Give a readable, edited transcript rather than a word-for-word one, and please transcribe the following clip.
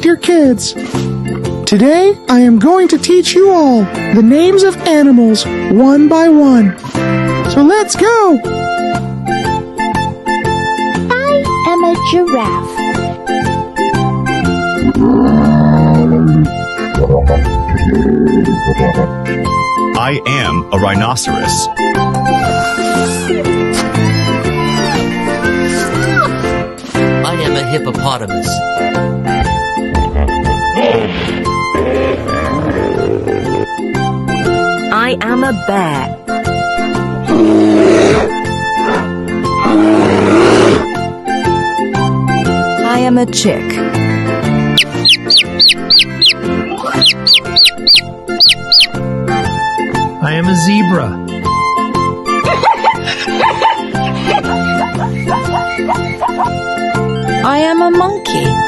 dear kids. Today, I am going to teach you all the names of animals one by one. So let's go! I am a giraffe. I am a rhinoceros. I am a hippopotamus. I am a bear. I am a chick. I am a zebra. I am a monkey.